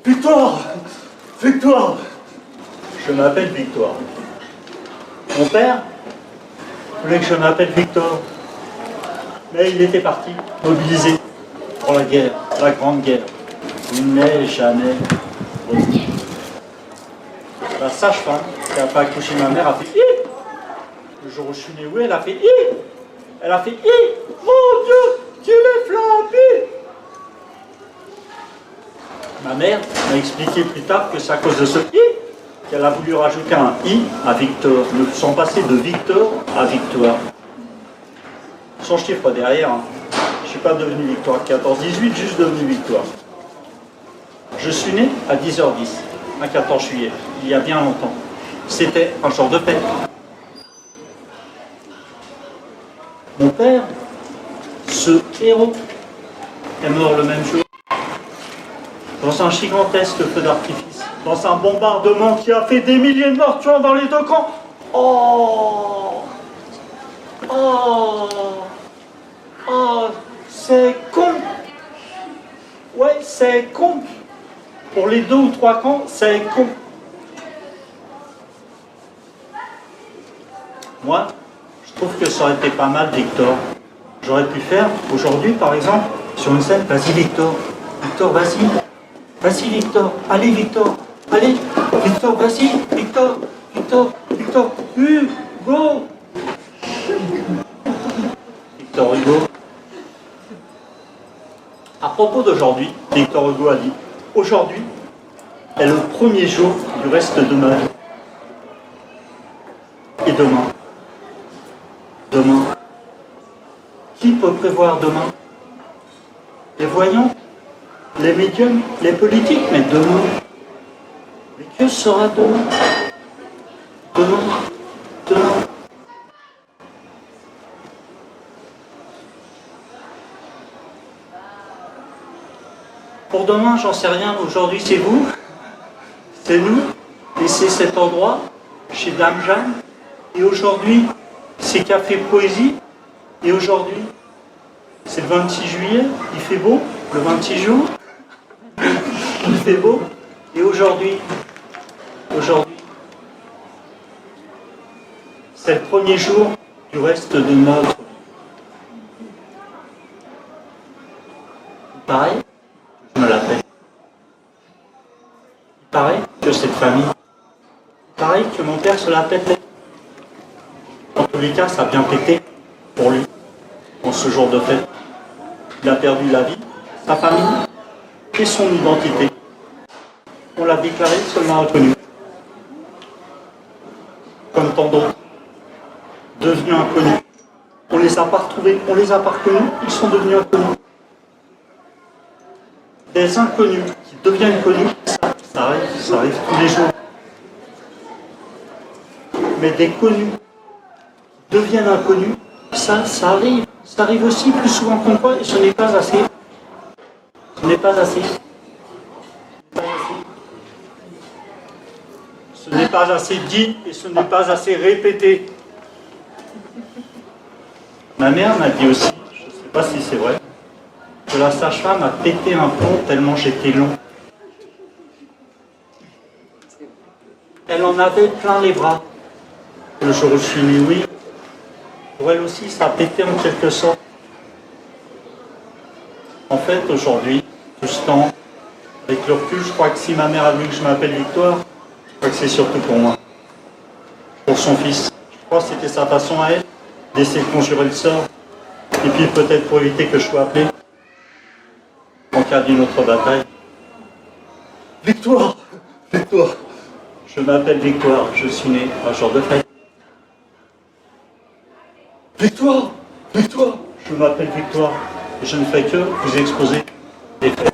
Victoire! Victoire! Je m'appelle Victoire. Mon père voulait que je m'appelle Victor. Mais il était parti, mobilisé pour la guerre, la grande guerre. Il n'est jamais revenu. La sage-femme qui a pas accouché ma mère a fait hi. Le jour où je suis né, oui, elle a fait hi. Elle a fait hi. Mon Dieu, tu l'es flambé. Ma mère m'a expliqué plus tard que c'est à cause de ce i qu'elle a voulu rajouter un i à Victor. Nous sommes passés de Victor à Victoire. Son chiffre derrière, hein. Je ne suis pas devenu Victoire 14-18, juste devenu Victoire. Je suis né à 10h10, un 14 juillet, il y a bien longtemps. C'était un jour de paix. Mon père, ce héros, est mort le même jour. Dans un gigantesque feu d'artifice, dans un bombardement qui a fait des milliers de morts tuant dans les deux camps. Oh! Oh! Oh! C'est con! Ouais, c'est con! Pour les 2 ou 3 camps, c'est con. Moi, je trouve que ça aurait été pas mal, Victor. J'aurais pu faire, aujourd'hui, par exemple, sur une scène, vas-y, Victor. Victor, vas-y. Vas-y, Victor. Allez, Victor. Allez, Victor, vas-y. Victor, Victor, Victor. Hugo. Victor Hugo. À propos d'aujourd'hui, Victor Hugo a dit, aujourd'hui est le premier jour du reste de ma vie. Et demain? Demain? Qui peut prévoir demain? Les voyants? Les médiums, les politiques, mais demain. Mais que sera demain? Demain, demain. Pour demain, j'en sais rien. Aujourd'hui, c'est vous, c'est nous, et c'est cet endroit, chez Dame Jeanne. Et aujourd'hui, c'est Café Poésie. Et aujourd'hui, c'est le 26 juillet, il fait beau, le 26 juin. Il fait beau. Et aujourd'hui, c'est le premier jour du reste de notre vie. Pareil, je me l'appelle. Pareil que cette famille. Pareil que mon père se l'a pété. En tous les cas, ça a bien pété pour lui, en ce jour de fête. Il a perdu la vie, sa famille et son identité. On l'a déclaré seulement inconnu. Comme tant d'autres, devenus inconnus. On les a pas retrouvés, on les a pas reconnus, ils sont devenus inconnus. Des inconnus qui deviennent connus, ça arrive tous les jours. Mais des connus qui deviennent inconnus, ça arrive. Ça arrive aussi plus souvent qu'on croit et ce n'est pas assez. Ce n'est pas assez. Ce n'est pas assez dit et ce n'est pas assez répété. Ma mère m'a dit aussi, je ne sais pas si c'est vrai, que la sage-femme a pété un plomb tellement j'étais long. Elle en avait plein les bras. Le jour où je suis né, oui. Pour elle aussi, ça a pété en quelque sorte. En fait, aujourd'hui, tout ce temps, avec le recul, je crois que si ma mère a voulu que je m'appelle Victoire, je crois que c'est surtout pour moi. Pour son fils. Je crois que c'était sa façon à elle d'essayer de conjurer le sort. Et puis peut-être pour éviter que je sois appelé en cas d'une autre bataille. Victoire! Victoire! Je m'appelle Victoire, je suis né un jour de fête. Victoire! Victoire! Je m'appelle Victoire et je ne fais que vous exposer des faits.